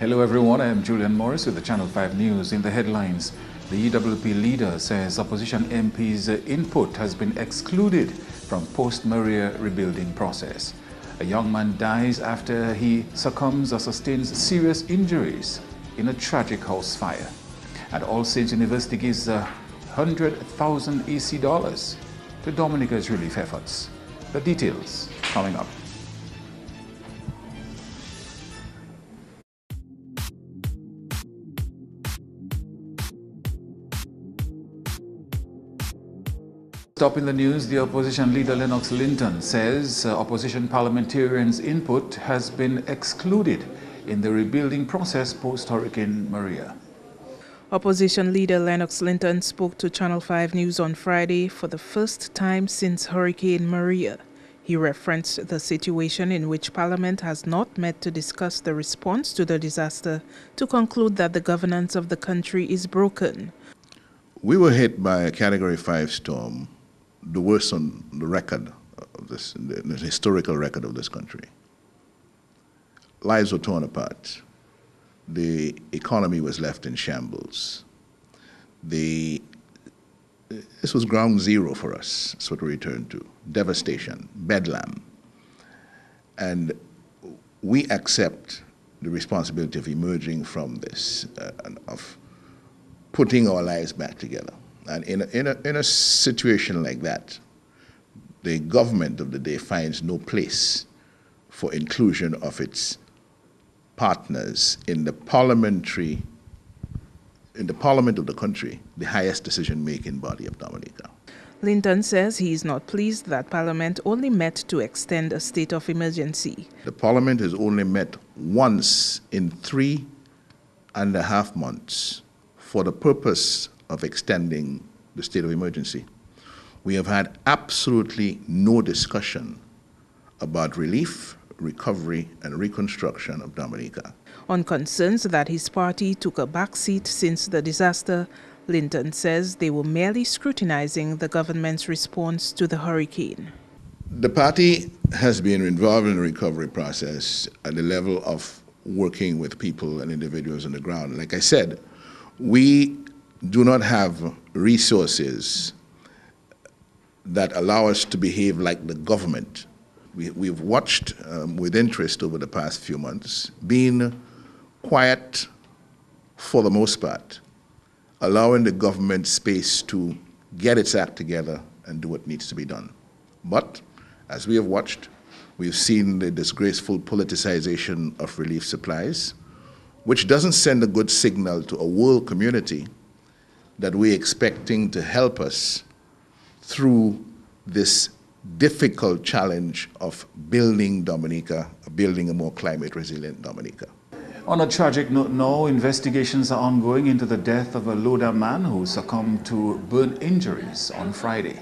Hello everyone, I am Julian Morris with the Channel 5 News. In the headlines, the EWP leader says opposition MP's input has been excluded from post-Maria rebuilding process. A young man dies after he succumbs or sustains serious injuries in a tragic house fire. And All Saints University gives 100,000 EC dollars to Dominica's relief efforts. The details coming up. Top in the news, the opposition leader Lennox Linton says opposition parliamentarians' input has been excluded in the rebuilding process post-Hurricane Maria. Opposition leader Lennox Linton spoke to Channel 5 News on Friday for the first time since Hurricane Maria. He referenced the situation in which Parliament has not met to discuss the response to the disaster to conclude that the governance of the country is broken. We were hit by a Category 5 storm, the worst on the record of this, the historical record of this country. Lives were torn apart. The economy was left in shambles. This was ground zero for us. That's what we returned to. Devastation, bedlam. And we accept the responsibility of emerging from this, and of putting our lives back together. And in a situation like that, the government of the day finds no place for inclusion of its partners in the parliament of the country, the highest decision-making body of Dominica. Linton says he is not pleased that Parliament only met to extend a state of emergency. The Parliament has only met once in 3.5 months for the purpose of extending the state of emergency. We have had absolutely no discussion about relief, recovery, and reconstruction of Dominica. On concerns that his party took a backseat since the disaster, Linton says they were merely scrutinizing the government's response to the hurricane. The party has been involved in the recovery process at the level of working with people and individuals on the ground. Like I said, we do not have resources that allow us to behave like the government. We've watched with interest over the past few months, being quiet for the most part, allowing the government space to get its act together and do what needs to be done. But as we have watched, we've seen the disgraceful politicization of relief supplies, which doesn't send a good signal to a world community that we're expecting to help us through this difficult challenge of building Dominica, building a more climate resilient Dominica. On a tragic note now, investigations are ongoing into the death of a Loda man who succumbed to burn injuries on Friday.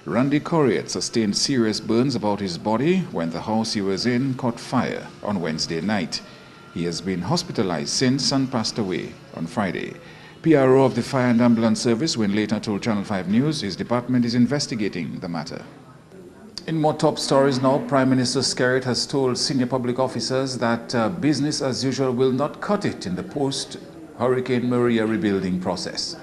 Randy Corriett sustained serious burns about his body when the house he was in caught fire on Wednesday night. He has been hospitalized since and passed away on Friday. PRO of the Fire and Ambulance Service, when later told Channel 5 News, his department is investigating the matter. In more top stories now, Prime Minister Skerritt has told senior public officers that business as usual will not cut it in the post-Hurricane Maria rebuilding process.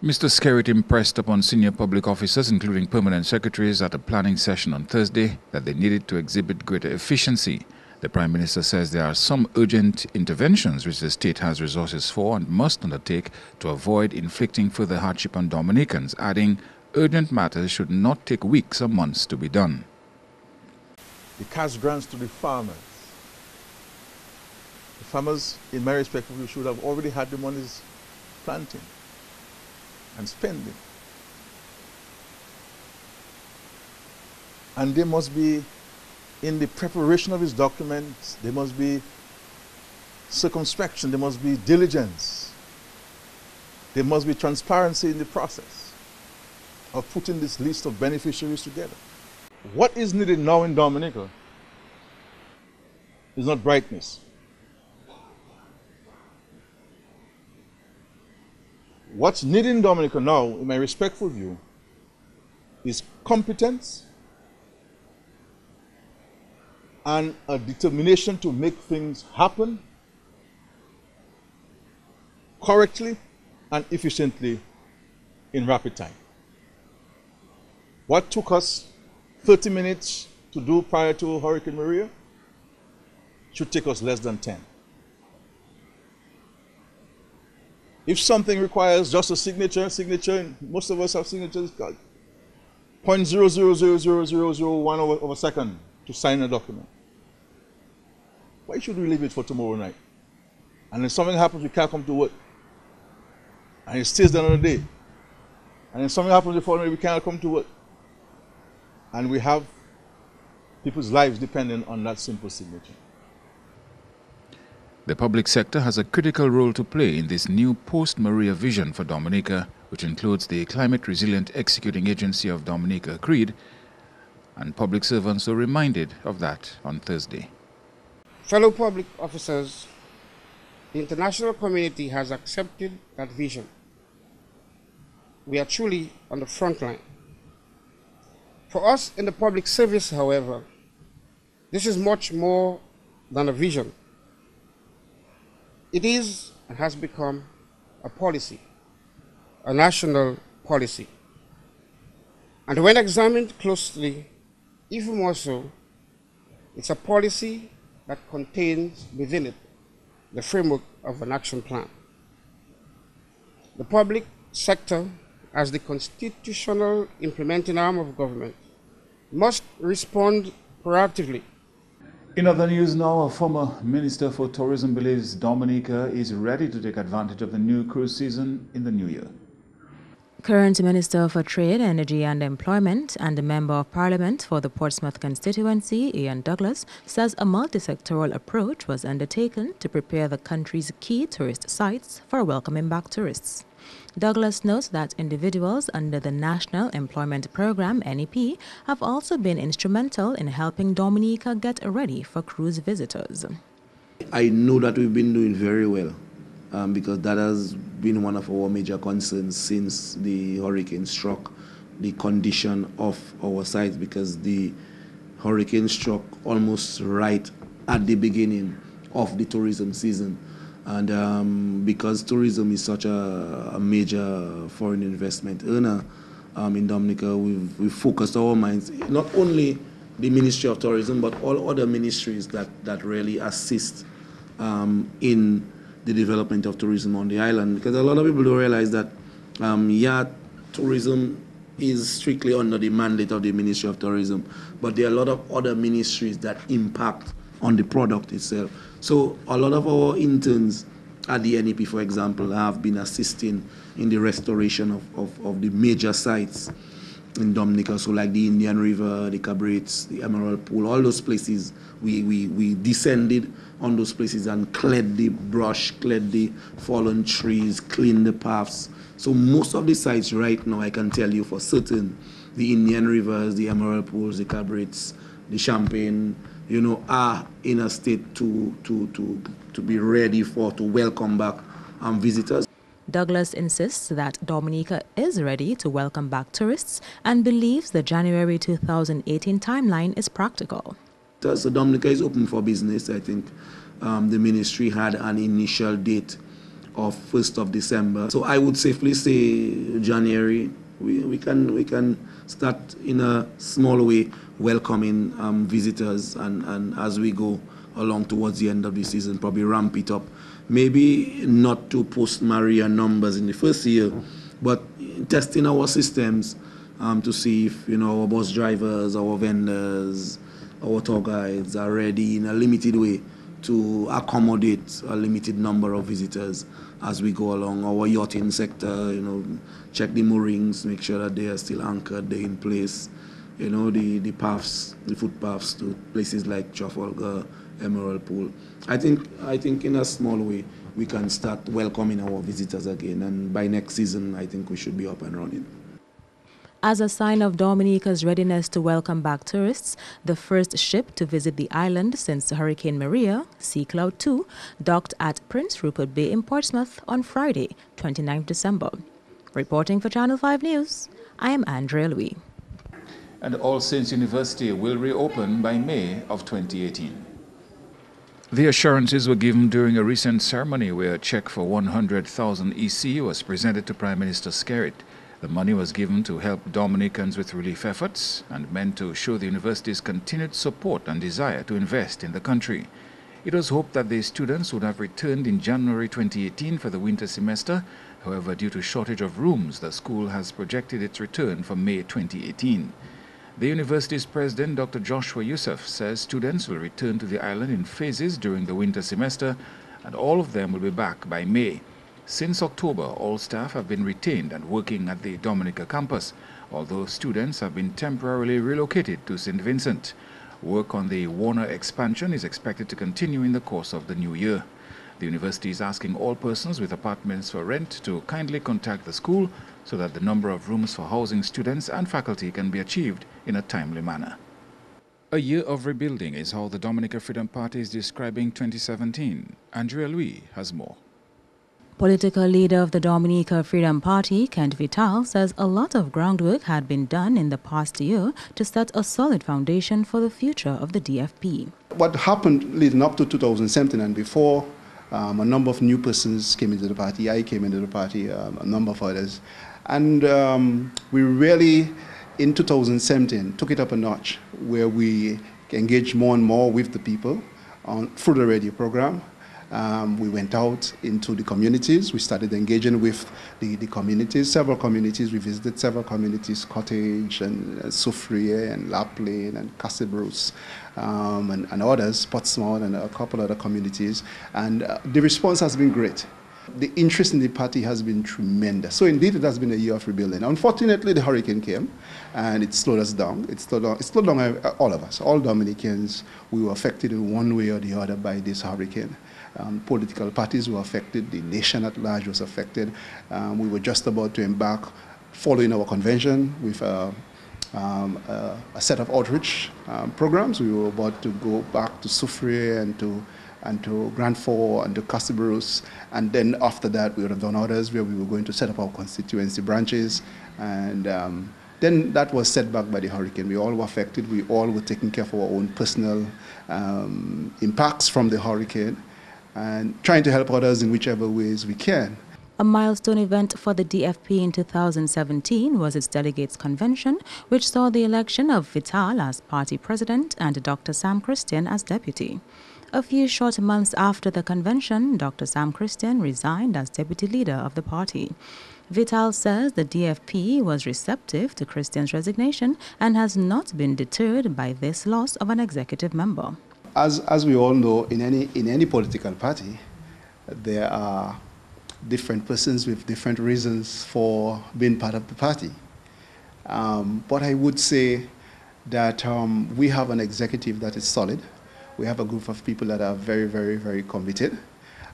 Mr. Skerritt impressed upon senior public officers, including permanent secretaries, at a planning session on Thursday that they needed to exhibit greater efficiency. The Prime Minister says there are some urgent interventions which the state has resources for and must undertake to avoid inflicting further hardship on Dominicans, adding urgent matters should not take weeks or months to be done. The cash grants to the farmers. The farmers, in my respect, should have already had the monies planting and spending. And they must be, in the preparation of his documents, there must be circumspection, there must be diligence, there must be transparency in the process of putting this list of beneficiaries together. What is needed now in Dominica is not brightness. What's needed in Dominica now, in my respectful view, is competence and a determination to make things happen correctly and efficiently in rapid time. What took us 30 minutes to do prior to Hurricane Maria should take us less than 10. If something requires just a signature, most of us have signatures, 0.000001 of a second to sign a document. Why should we leave it for tomorrow night? And if something happens, we can't come to work. And it stays there another day. And if something happens the following day, we cannot come to work. And we have people's lives depending on that simple signature. The public sector has a critical role to play in this new post-Maria vision for Dominica, which includes the Climate Resilient Executing Agency of Dominica, CREED, and public servants were reminded of that on Thursday. Fellow public officers, the international community has accepted that vision. We are truly on the front line. For us in the public service, however, this is much more than a vision. It is and has become a policy, a national policy. And when examined closely, even more so, it's a policy that contains within it the framework of an action plan. The public sector, as the constitutional implementing arm of government, must respond proactively. In other news now, a former Minister for Tourism believes Dominica is ready to take advantage of the new cruise season in the new year. Current Minister for Trade, Energy and Employment and the Member of Parliament for the Portsmouth constituency, Ian Douglas, says a multi-sectoral approach was undertaken to prepare the country's key tourist sites for welcoming back tourists. Douglas notes that individuals under the National Employment Program, NEP, have also been instrumental in helping Dominica get ready for cruise visitors. I know that we've been doing very well because that has been one of our major concerns since the hurricane struck, the condition of our sites, because the hurricane struck almost right at the beginning of the tourism season. And because tourism is such a major foreign investment earner in Dominica, we've focused our minds, not only the Ministry of Tourism, but all other ministries that really assist in the development of tourism on the island. Because a lot of people don't realize that, tourism is strictly under the mandate of the Ministry of Tourism, but there are a lot of other ministries that impact on the product itself. So a lot of our interns at the NEP, for example, have been assisting in the restoration of the major sites in Dominica, so like the Indian River, the Cabrits, the Emerald Pool, all those places. We descended on those places and cleared the brush, cleared the fallen trees, cleaned the paths. So most of the sites right now, I can tell you for certain, the Indian Rivers, the Emerald Pools, the Cabrits, the Champagne, are in a state to be ready to welcome back visitors. Douglas insists that Dominica is ready to welcome back tourists and believes the January 2018 timeline is practical. So Dominica is open for business. I think the ministry had an initial date of 1st of December. So I would safely say January. We can start in a small way welcoming visitors, and as we go along towards the end of the season, probably ramp it up. Maybe not to post-Maria numbers in the first year, but testing our systems to see if our bus drivers, our vendors, our tour guides are ready in a limited way to accommodate a limited number of visitors as we go along. Our yachting sector, check the moorings, make sure that they are still anchored, they're in place. The paths, the footpaths to places like Trafalgar, Emerald Pool. I think in a small way we can start welcoming our visitors again, and by next season I think we should be up and running. As a sign of Dominica's readiness to welcome back tourists, the first ship to visit the island since Hurricane Maria, Sea Cloud 2, docked at Prince Rupert Bay in Portsmouth on Friday, 29 December. Reporting for Channel 5 News, I am Andrea Louis. And All Saints University will reopen by May of 2018. The assurances were given during a recent ceremony where a check for 100,000 EC was presented to Prime Minister Skerrit. The money was given to help Dominicans with relief efforts and meant to show the university's continued support and desire to invest in the country. It was hoped that the students would have returned in January 2018 for the winter semester. However, due to shortage of rooms, the school has projected its return for May 2018. The university's president, Dr. Joshua Youssef, says students will return to the island in phases during the winter semester, and all of them will be back by May. Since October, all staff have been retained and working at the Dominica campus, although students have been temporarily relocated to St. Vincent. Work on the Warner expansion is expected to continue in the course of the new year. The university is asking all persons with apartments for rent to kindly contact the school so that the number of rooms for housing students and faculty can be achieved in a timely manner. A year of rebuilding is how the Dominica Freedom Party is describing 2017. Andrea Louis has more. Political leader of the Dominica Freedom Party, Kent Vital, says a lot of groundwork had been done in the past year to set a solid foundation for the future of the DFP. What happened leading up to 2017 and before, a number of new persons came into the party. I came into the party, a number of others. And we really, in 2017, took it up a notch where we engaged more and more with the people through the radio program. We went out into the communities. We started engaging with the communities, several communities. We visited several communities, Cottage and Soufriere and Laplane and Cassibros and others, Portsmouth and a couple other communities. And the response has been great. The interest in the party has been tremendous. So indeed, it has been a year of rebuilding. Unfortunately, the hurricane came and it slowed us down. It slowed down all of us, all Dominicans. We were affected in one way or the other by this hurricane. Political parties were affected. The nation at large was affected. We were just about to embark, following our convention, with a set of outreach programs. We were about to go back to Soufriere and to Grand Fort and to Cassibros, and then after that we would have done others where we were going to set up our constituency branches, and then that was set back by the hurricane. We all were affected. We all were taking care of our own personal impacts from the hurricane and trying to help others in whichever ways we can. A milestone event for the DFP in 2017 was its delegates' convention, which saw the election of Vital as party president and Dr. Sam Christian as deputy. A few short months after the convention, Dr. Sam Christian resigned as deputy leader of the party. Vital says the DFP was receptive to Christian's resignation and has not been deterred by this loss of an executive member. As we all know, in any political party, there are different persons with different reasons for being part of the party. But I would say that we have an executive that is solid. We have a group of people that are very, very, very committed.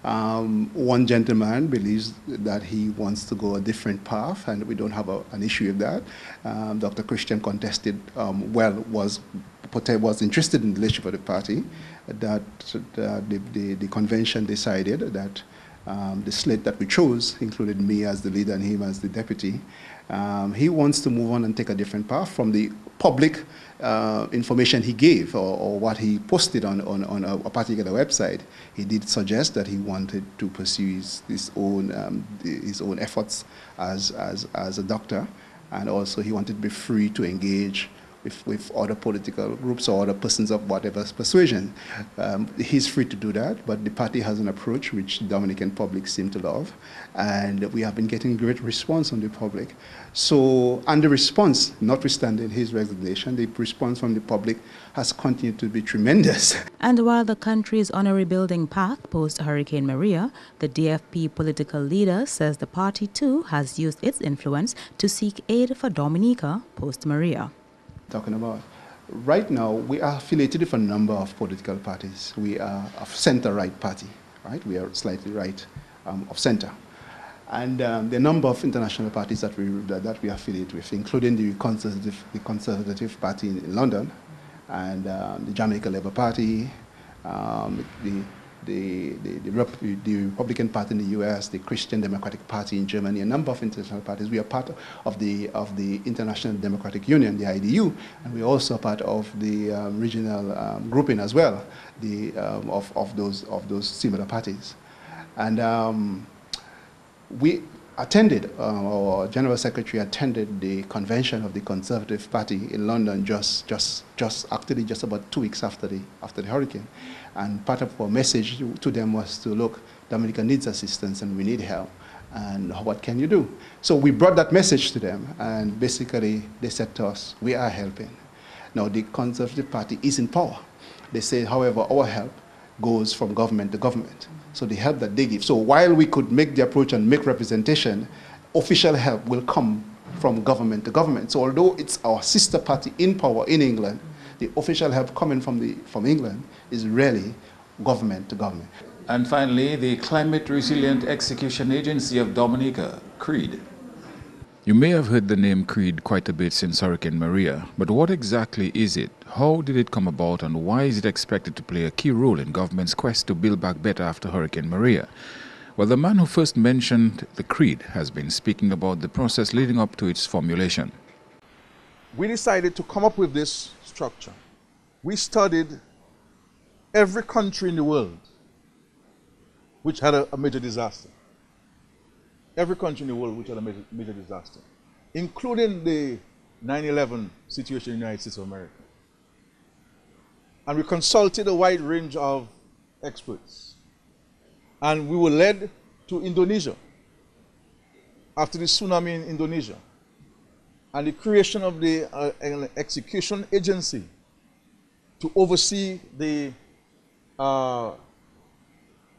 One gentleman believes that he wants to go a different path, and we don't have an issue with that. Dr. Christian contested, was interested in the leadership of the party, that the convention decided that the slate that we chose included me as the leader and him as the deputy. He wants to move on and take a different path from the public information he gave or what he posted on a particular website. He did suggest that he wanted to pursue his own efforts as a doctor, and also he wanted to be free to engage with other political groups or other persons of whatever persuasion. He's free to do that, but the party has an approach which the Dominican public seem to love, and we have been getting great response from the public. So, and the response, notwithstanding his resignation, the response from the public has continued to be tremendous. And while the country is on a rebuilding path post-Hurricane Maria, the DFP political leader says the party too has used its influence to seek aid for Dominica post-Maria. Talking about. Right now, we are affiliated with a number of political parties. We are a center-right party, right? We are slightly right of center. And there are a number of international parties that we affiliate with, including the Conservative Party in London, and the Jamaica Labour Party, the the Republican Party in the U.S., the Christian Democratic Party in Germany, a number of international parties. We are part of the International Democratic Union, the IDU, and we're also part of the regional grouping as well, of those similar parties. And we attended, our General Secretary attended the convention of the Conservative Party in London just about 2 weeks after the hurricane. And part of our message to them was to, look, Dominica needs assistance and we need help. And what can you do? So we brought that message to them, and basically they said to us, we are helping. Now the Conservative Party is in power. They say, however, our help goes from government to government. So the help that they give. So while we could make the approach and make representation, official help will come from government to government. So although it's our sister party in power in England, the official help coming from England is really government to government. And finally, the Climate Resilient Execution Agency of Dominica, CREED. You may have heard the name CREED quite a bit since Hurricane Maria, but what exactly is it? How did it come about, and why is it expected to play a key role in government's quest to build back better after Hurricane Maria? Well, the man who first mentioned the CREED has been speaking about the process leading up to its formulation. We decided to come up with this structure. We studied every country in the world which had a major disaster. Every country in the world which had a major disaster, including the 9/11 situation in the United States of America. And we consulted a wide range of experts. And we were led to Indonesia after the tsunami in Indonesia, and the creation of the execution agency to oversee the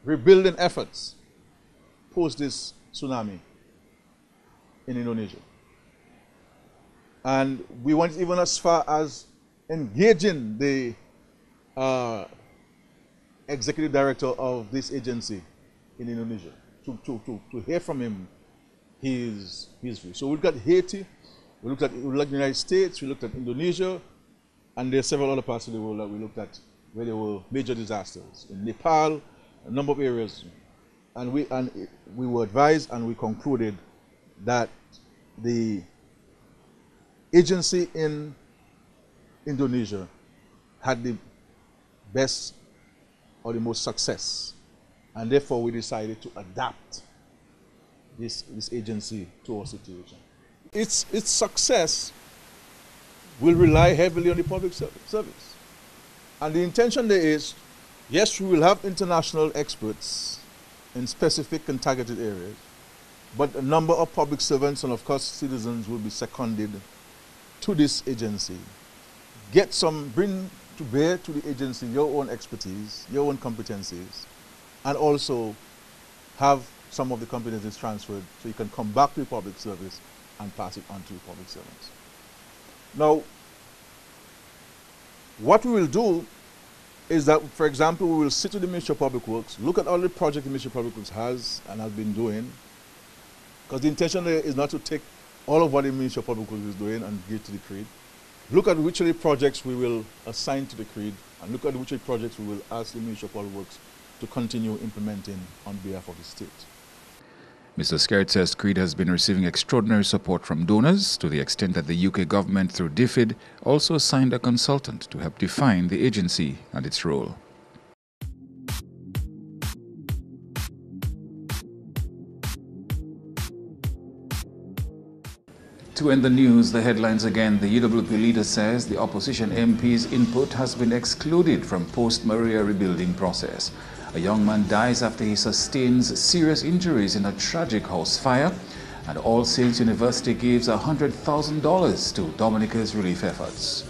rebuilding efforts post this tsunami in Indonesia. And we went even as far as engaging the executive director of this agency in Indonesia to hear from him his view. So we looked at Haiti, we looked at the United States, we looked at Indonesia, and there are several other parts of the world that we looked at where there were major disasters. In Nepal, a number of areas. And we were advised and we concluded that the agency in Indonesia had the best or the most success, and therefore we decided to adapt this agency to our situation. Its success will rely heavily on the public service. And the intention there is, yes, we will have international experts in specific and targeted areas, but a number of public servants and of course citizens will be seconded to this agency. Bring to bear to the agency your own expertise, your own competencies, and also have some of the competencies transferred so you can come back to the public service and pass it on to the public servants. Now, what we will do is that, for example, we will sit with the Ministry of Public Works, look at all the projects the Ministry of Public Works has and has been doing, because the intention there is not to take all of what the Ministry of Public Works is doing and give to the CREED. Look at which of the projects we will assign to the CREED, and look at which of the projects we will ask the Ministry of Public Works to continue implementing on behalf of the state. Mr. Skerrit says CREED has been receiving extraordinary support from donors to the extent that the UK government, through DFID, also assigned a consultant to help define the agency and its role. To end the news, the headlines again. The UWP leader says the opposition MP's input has been excluded from post-Maria rebuilding process. A young man dies after he sustains serious injuries in a tragic house fire, and All Saints University gives $100,000 to Dominica's relief efforts.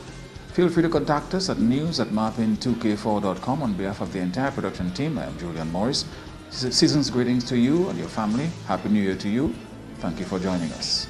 Feel free to contact us at news@marpin2k4.com. On behalf of the entire production team, I am Julian Morris. Season's greetings to you and your family. Happy New Year to you. Thank you for joining us.